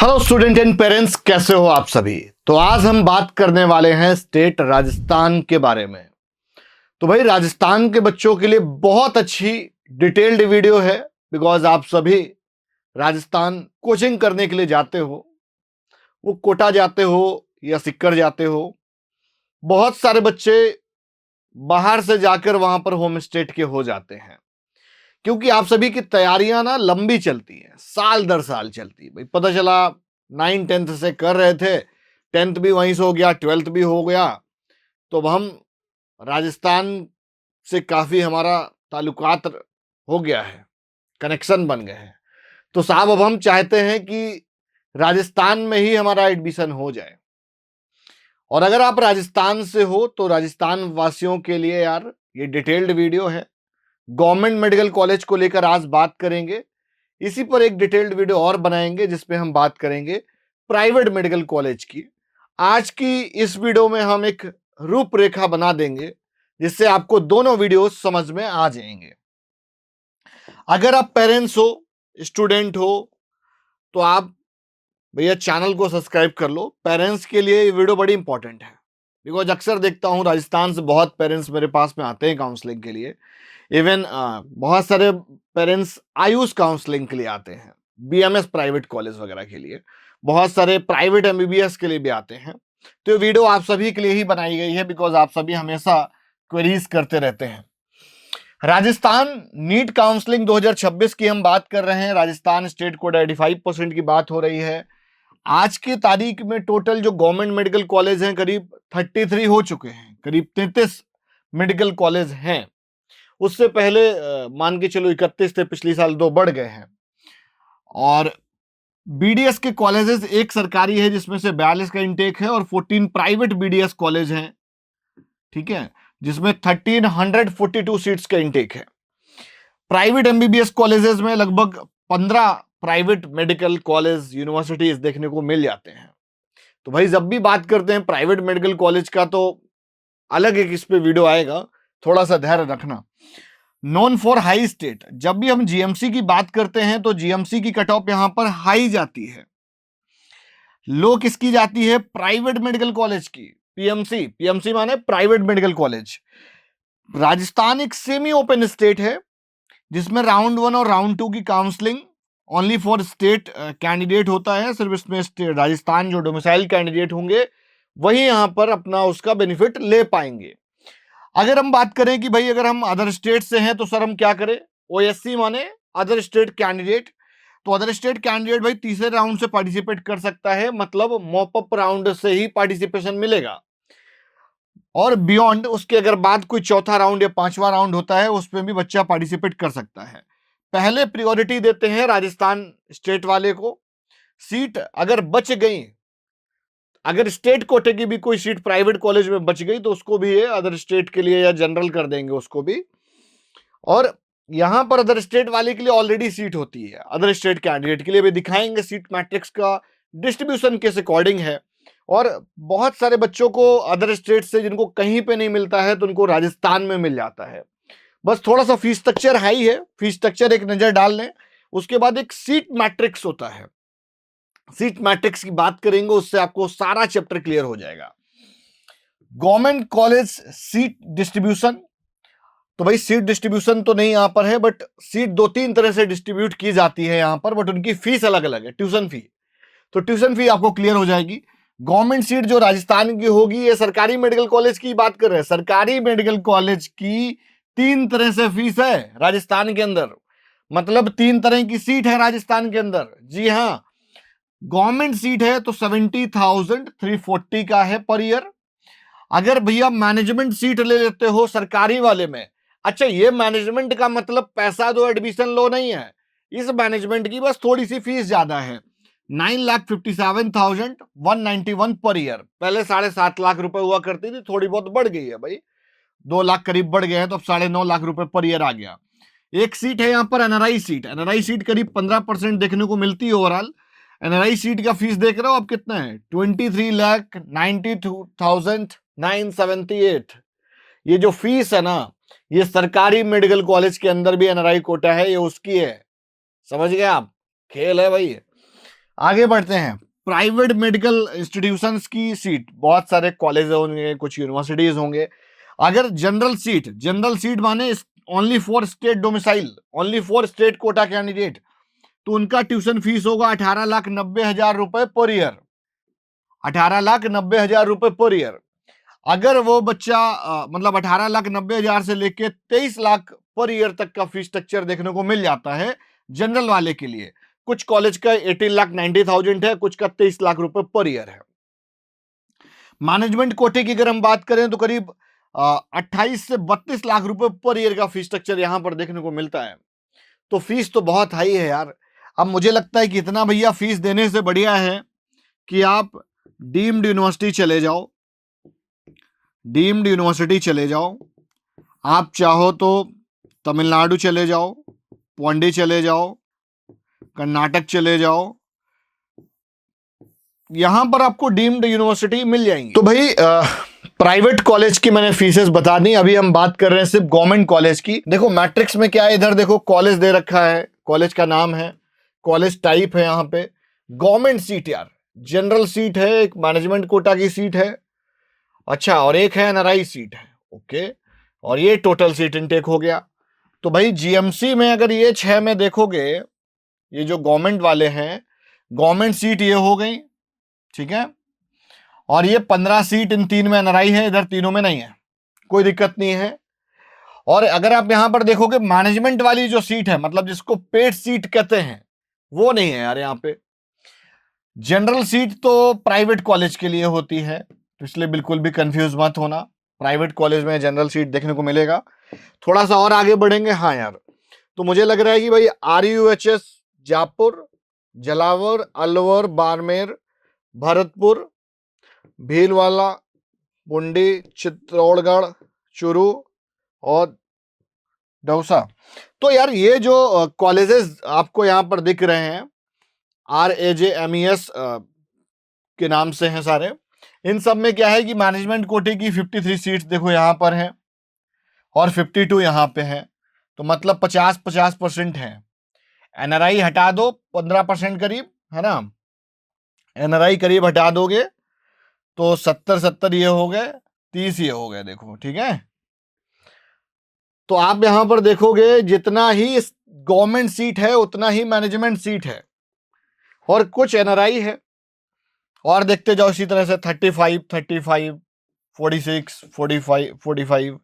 Hello student and parents, कैसे हो आप सभी। तो आज हम बात करने वाले हैं स्टेट राजस्थान के बारे में। तो भाई राजस्थान के बच्चों के लिए बहुत अच्छी डिटेल्ड वीडियो है, बिकॉज आप सभी राजस्थान कोचिंग करने के लिए जाते हो, वो कोटा जाते हो या सिक्कर जाते हो। बहुत सारे बच्चे बाहर से जाकर वहां पर होम स्टेट के हो जाते हैं, क्योंकि आप सभी की तैयारियां ना लंबी चलती है, साल दर साल चलती है। भाई पता चला 9th-10th से कर रहे थे, 10th भी वहीं से हो गया, 12th भी हो गया, तो अब हम राजस्थान से काफी हमारा ताल्लुकात हो गया है, कनेक्शन बन गए हैं। तो साहब अब हम चाहते हैं कि राजस्थान में ही हमारा एडमिशन हो जाए। और अगर आप राजस्थान से हो तो राजस्थान वासियों के लिए यार ये डिटेल्ड वीडियो है। गवर्नमेंट मेडिकल कॉलेज को लेकर आज बात करेंगे, इसी पर एक डिटेल्ड वीडियो और बनाएंगे जिसपे हम बात करेंगे प्राइवेट मेडिकल कॉलेज की। आज की इस वीडियो में हम एक रूपरेखा बना देंगे जिससे आपको दोनों वीडियो समझ में आ जाएंगे। अगर आप पेरेंट्स हो, स्टूडेंट हो, तो आप भैया चैनल को सब्सक्राइब कर लो। पेरेंट्स के लिए ये वीडियो बड़ी इंपॉर्टेंट है, बिकॉज अक्सर देखता हूं राजस्थान से बहुत पेरेंट्स मेरे पास में आते हैं काउंसलिंग के लिए। इवन बहुत सारे पेरेंट्स आयुष काउंसलिंग के लिए आते हैं, बीएमएस प्राइवेट कॉलेज वगैरह के लिए, बहुत सारे प्राइवेट एमबीबीएस के लिए भी आते हैं। तो ये वीडियो आप सभी के लिए ही बनाई गई है, बिकॉज आप सभी हमेशा क्वेरीज करते रहते हैं। राजस्थान नीट काउंसलिंग 2026 की हम बात कर रहे हैं। राजस्थान स्टेट कोड 85% की बात हो रही है। आज की तारीख में टोटल जो गवर्नमेंट मेडिकल कॉलेज हैं करीब 33 हो चुके हैं, करीब 33 मेडिकल कॉलेज हैं। उससे पहले मान के चलो 31 थे, पिछले साल 2 बढ़ गए हैं। और बीडीएस के कॉलेजेस एक सरकारी है जिसमें से 42 का इंटेक है और 14 प्राइवेट बीडीएस कॉलेज हैं, ठीक है, जिसमें 1342 सीट्स का इंटेक है। प्राइवेट एमबीबीएस कॉलेजेस में लगभग 15 प्राइवेट मेडिकल कॉलेज यूनिवर्सिटीज देखने को मिल जाते हैं। तो भाई जब भी बात करते हैं प्राइवेट मेडिकल कॉलेज का तो अलग एक इस पे वीडियो आएगा, थोड़ा सा धैर्य रखना। नॉन फॉर हाई स्टेट, जब भी हम जीएमसी की बात करते हैं तो जीएमसी की कट ऑफ यहां पर हाई जाती है, लो किसकी जाती है? प्राइवेट मेडिकल कॉलेज की। पीएमसी, पीएमसी माने प्राइवेट मेडिकल कॉलेज। राजस्थान एक सेमी ओपन स्टेट है जिसमें राउंड 1 और राउंड 2 की counselling only for state candidate होता है। सिर्फ इसमें राजस्थान जो डोमिसाइल कैंडिडेट होंगे वही यहां पर अपना उसका बेनिफिट ले पाएंगे। अगर हम बात करें कि भाई अगर हम अदर स्टेट से हैं तो सर हम क्या करें? ओएससी माने अदर स्टेट कैंडिडेट। तो अदर स्टेट कैंडिडेट भाई तीसरे राउंड से पार्टिसिपेट कर सकता है, मतलब मॉपअप राउंड से ही पार्टिसिपेशन मिलेगा। और बियॉन्ड उसके अगर बाद कोई चौथा राउंड या 5वां राउंड होता है उसमें भी बच्चा पार्टिसिपेट कर सकता है। पहले प्रायोरिटी देते हैं राजस्थान स्टेट वाले को। सीट अगर बच गई, अगर स्टेट कोटे की भी कोई सीट प्राइवेट कॉलेज में बच गई तो उसको भी ये अदर स्टेट के लिए या जनरल कर देंगे उसको भी। और यहां पर अदर स्टेट वाले के लिए ऑलरेडी सीट होती है, अदर स्टेट कैंडिडेट के लिए भी दिखाएंगे सीट मैट्रिक्स का डिस्ट्रीब्यूशन किस अकॉर्डिंग है। और बहुत सारे बच्चों को अदर स्टेट से जिनको कहीं पे नहीं मिलता है तो उनको राजस्थान में मिल जाता है। बस थोड़ा सा फीस स्ट्रक्चर हाई है, फीस स्ट्रक्चर एक नजर डाल लें। उसके बाद एक सीट मैट्रिक्स होता है, सीट मैट्रिक्स की बात करेंगे, उससे आपको सारा चैप्टर क्लियर हो जाएगा। गवर्नमेंट कॉलेज सीट डिस्ट्रीब्यूशन, तो भाई सीट डिस्ट्रीब्यूशन तो नहीं यहां पर है, बट सीट 2-3 तरह से डिस्ट्रीब्यूट की जाती है यहां पर, बट उनकी फीस अलग अलग है। ट्यूशन फी, तो ट्यूशन फी आपको क्लियर हो जाएगी। गवर्नमेंट सीट जो राजस्थान की होगी, ये सरकारी मेडिकल कॉलेज की बात कर रहे हैं, सरकारी मेडिकल कॉलेज की 3 तरह से फीस है राजस्थान के अंदर, मतलब 3 तरह की सीट है राजस्थान के अंदर। जी हाँ, गवर्नमेंट सीट है तो 70,340 का है पर ईयर। अगर भैया मैनेजमेंट सीट ले लेते हो सरकारी वाले में, अच्छा ये मैनेजमेंट का मतलब पैसा दो एडमिशन लो नहीं है, इस मैनेजमेंट की बस थोड़ी सी फीस ज्यादा है, 9,57,191 पर ईयर। पहले 7.5 लाख रुपए हुआ करती थी, थोड़ी बहुत बढ़ गई है भाई, 2 लाख करीब बढ़ गए हैं, तो अब 9.5 लाख रुपए पर ईयर आ गया। एक सीट है यहाँ पर एनआरआई सीट, एनआरआई सीट करीब 15% देखने को मिलती है ओवरऑल। एनआरआई सीट का फीस देख रहे हो आप कितना है? 23,92,978। ये जो फीस है ना, ये सरकारी मेडिकल कॉलेज के अंदर भी एनआरआई कोटा है, ये उसकी है। समझ गए आप? खेल है भाई। आगे बढ़ते हैं। प्राइवेट मेडिकल इंस्टीट्यूशंस की सीट, बहुत सारे कॉलेज होंगे, कुछ यूनिवर्सिटीज होंगे। अगर जनरल सीट माने only for state domicile, only for state quota candidate, तो उनका ट्यूशन फीस होगा 18,90,000 रुपए पर ईयर। 18,90,000 रुपए पर ईयर। अगर वो बच्चा मतलब 18,90,000 से लेके 23 लाख पर ईयर तक का फीस स्ट्रक्चर देखने को मिल जाता है जनरल वाले के लिए। कुछ कॉलेज का 18,90,000 है, कुछ का 23 लाख रुपए पर ईयर है। मैनेजमेंट कोटे की अगर हम बात करें तो करीब 28 से 32 लाख रुपए पर ईयर का फीस स्ट्रक्चर यहां पर देखने को मिलता है। तो फीस तो बहुत हाई है यार। अब मुझे लगता है कि इतना भैया फीस देने से बढ़िया है कि आप डीम्ड यूनिवर्सिटी चले जाओ, डीम्ड यूनिवर्सिटी चले जाओ। आप चाहो तो तमिलनाडु चले जाओ, पौंडी चले जाओ, कर्नाटक चले जाओ, यहां पर आपको डीम्ड यूनिवर्सिटी मिल जाएंगी। तो भाई प्राइवेट कॉलेज की मैंने फीसेस बता दी। अभी हम बात कर रहे हैं सिर्फ गवर्नमेंट कॉलेज की। देखो मैट्रिक्स में क्या है, इधर देखो कॉलेज दे रखा है, कॉलेज का नाम है, कॉलेज टाइप है यहाँ पे, गवर्नमेंट सीट यार, जनरल सीट है, एक मैनेजमेंट कोटा की सीट है, अच्छा, और एक है एनआरआई सीट है, ओके, और ये टोटल सीट इनटेक हो गया। तो भाई जीएमसी में अगर ये 6 में देखोगे, ये जो गवर्नमेंट वाले हैं, गवर्नमेंट सीट ये हो गई, ठीक है, और ये 15 सीट इन 3 में एनआरआई है, इधर तीनों में नहीं है, कोई दिक्कत नहीं है। और अगर आप यहां पर देखोगे मैनेजमेंट वाली जो सीट है, मतलब जिसको पेड सीट कहते हैं, वो नहीं है यार यहाँ पे। जनरल सीट तो प्राइवेट कॉलेज के लिए होती है, तो इसलिए बिल्कुल भी कंफ्यूज मत होना, प्राइवेट कॉलेज में जनरल सीट देखने को मिलेगा। थोड़ा सा और आगे बढ़ेंगे। हाँ यार, तो मुझे लग रहा है कि भाई RUHS जापुर, जलावर, अलवर, बाड़मेर, भरतपुर, भीलवाला, बुंडी, चित्तौड़गढ़, चूरू और दौसा। तो यार ये जो कॉलेजेस आपको यहाँ पर दिख रहे हैं, RAJMES के नाम से हैं सारे, इन सब में क्या है कि मैनेजमेंट कोटे की 53 सीट्स देखो यहाँ पर हैं और 52 यहाँ पे हैं, तो मतलब 50-50% है। एनआरआई हटा दो 15% करीब, है ना, एनआरआई करीब हटा दोगे तो 70-70 ये हो गए, 30 ये हो गए, देखो ठीक है। तो आप यहां पर देखोगे जितना ही गवर्नमेंट सीट है उतना ही मैनेजमेंट सीट है और कुछ एनआरआई है। और देखते जाओ इसी तरह से 35, 35, 46, 45, 45,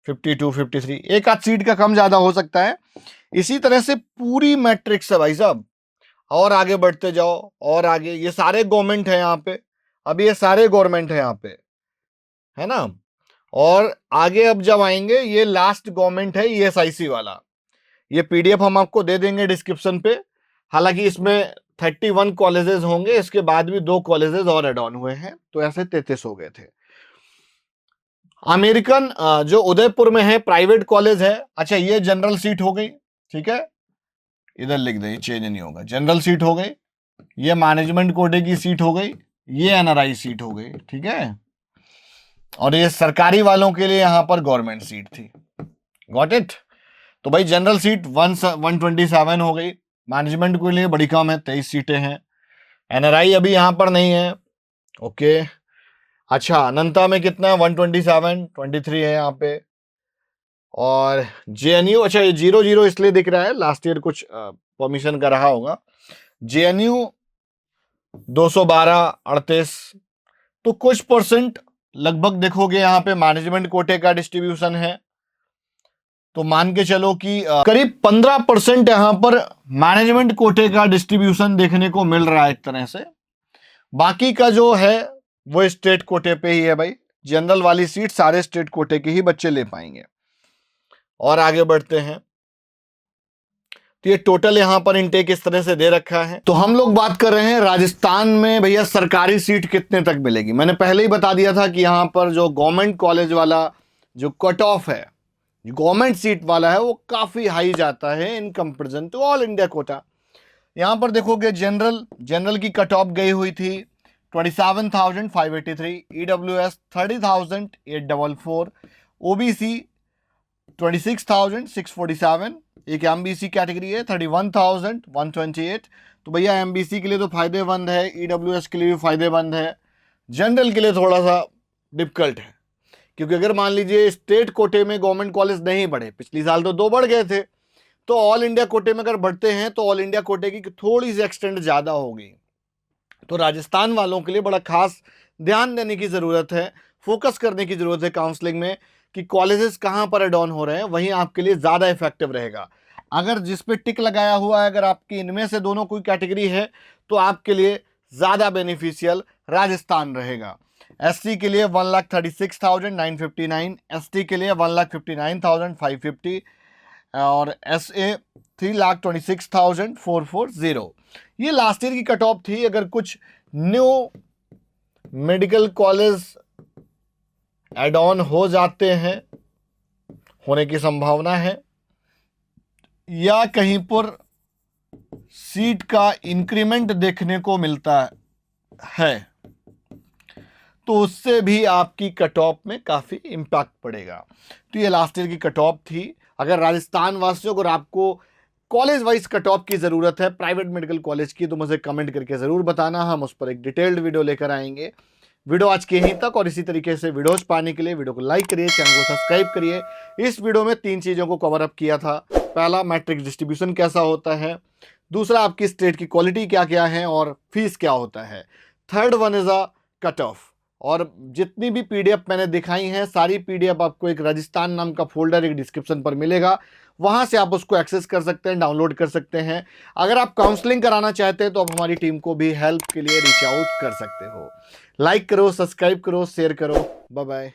52, 53, एक आध सीट का कम ज्यादा हो सकता है। इसी तरह से पूरी मैट्रिक्स है भाई साहब। और आगे बढ़ते जाओ, और आगे, ये सारे गवर्नमेंट है यहाँ पे, अभी ये सारे गवर्नमेंट है यहाँ पे, है ना। और आगे अब जब आएंगे, ये लास्ट गवर्नमेंट है ESIC वाला, ये PDF हम आपको दे देंगे डिस्क्रिप्शन पे। हालांकि इसमें 31 कॉलेजेस होंगे, इसके बाद भी 2 कॉलेजेस और एड ऑन हुए हैं, तो ऐसे 33 हो गए थे। अमेरिकन जो उदयपुर में है प्राइवेट कॉलेज है, अच्छा, ये जनरल सीट हो गई, ठीक है, इधर लिख दे, चेंज नहीं होगा, जनरल सीट हो गई, ये मैनेजमेंट कोटे की सीट हो गई, ये एनआरआई सीट हो गई, ठीक है, और ये सरकारी वालों के लिए यहां पर गवर्नमेंट सीट थी। Got it. तो भाई जनरल सीट 127 हो गई, मैनेजमेंट के लिए बड़ी कम है, 23 सीटें हैं, एनआरआई अभी यहां पर नहीं है, ओके। अच्छा, अनंता में कितना है, 127, 23 है यहाँ पे। और JNU, अच्छा ये 00 इसलिए दिख रहा है, लास्ट ईयर कुछ परमिशन का रहा होगा। JNU 212, 38, तो कुछ परसेंट लगभग देखोगे यहाँ पे मैनेजमेंट कोटे का डिस्ट्रीब्यूशन है, तो मान के चलो कि करीब 15% यहाँ पर मैनेजमेंट कोटे का डिस्ट्रीब्यूशन देखने को मिल रहा है एक तरह से। बाकी का जो है वो स्टेट कोटे पे ही है भाई, जनरल वाली सीट सारे स्टेट कोटे के ही बच्चे ले पाएंगे। और आगे बढ़ते हैं, तो ये टोटल यहां पर इनटेक इस तरह से दे रखा है। तो हम लोग बात कर रहे हैं राजस्थान में भैया सरकारी सीट कितने तक मिलेगी। मैंने पहले ही बता दिया था कि यहां पर जो गवर्नमेंट कॉलेज वाला जो कट ऑफ है, गवर्नमेंट सीट वाला है, वो काफी हाई जाता है in comparison to all India quota. यहां पर देखोगे जनरल की कट ऑफ गई हुई थी 27,583, EWS 30,844, OBC 26,647, एक MBC कैटेगरी है 31,128, तो भैया एमबीसी के लिए तो फायदेमंद है, ईडब्ल्यूएस के लिए भी फायदेमंद है, जनरल के लिए थोड़ा सा डिफिकल्ट है। क्योंकि अगर मान लीजिए स्टेट कोटे में गवर्नमेंट कॉलेज नहीं बढ़े, पिछली साल तो 2 बढ़ गए थे, तो ऑल इंडिया कोटे में अगर बढ़ते हैं तो ऑल इंडिया कोटे की थोड़ी सी एक्सटेंड ज़्यादा होगी। तो राजस्थान वालों के लिए बड़ा खास ध्यान देने की ज़रूरत है, फोकस करने की ज़रूरत है काउंसलिंग में कि कॉलेजेस कहाँ पर एड ऑन हो रहे हैं, वहीं आपके लिए ज़्यादा इफेक्टिव रहेगा। अगर जिस पे टिक लगाया हुआ है, अगर आपकी इनमें से दोनों कोई कैटेगरी है तो आपके लिए ज़्यादा बेनिफिशियल राजस्थान रहेगा। एससी के लिए 1,36,959, एसटी के लिए 1,59,550 और एसए 3,26,440। ये लास्ट ईयर की कट ऑफ थी। अगर कुछ new medical college add on हो जाते हैं, होने की संभावना है, या कहीं पर सीट का इंक्रीमेंट देखने को मिलता है, तो उससे भी आपकी कट ऑफ में काफ़ी इम्पैक्ट पड़ेगा। तो ये लास्ट ईयर की कट ऑफ थी। अगर राजस्थान वासियों, अगर आपको कॉलेज वाइज कट ऑफ की ज़रूरत है प्राइवेट मेडिकल कॉलेज की, तो मुझे कमेंट करके ज़रूर बताना, हम उस पर एक डिटेल्ड वीडियो लेकर आएंगे। वीडियो आज के यहीं तक, और इसी तरीके से वीडियोज पाने के लिए वीडियो को लाइक करिए, चैनल को सब्सक्राइब करिए। इस वीडियो में 3 चीज़ों को कवर अप किया था। पहला, मैट्रिक्स डिस्ट्रीब्यूशन कैसा होता है, दूसरा, आपकी स्टेट की क्वालिटी क्या क्या है और फीस क्या होता है, third one is a cut off. और जितनी भी पीडीएफ मैंने दिखाई हैं, सारी पीडीएफ आपको एक राजस्थान नाम का फोल्डर एक डिस्क्रिप्शन पर मिलेगा, वहां से आप उसको एक्सेस कर सकते हैं, डाउनलोड कर सकते हैं। अगर आप काउंसलिंग कराना चाहते हैं तो आप हमारी टीम को भी हेल्प के लिए रीच आउट कर सकते हो। लाइक करो, सब्सक्राइब करो, शेयर करो। Bye bye.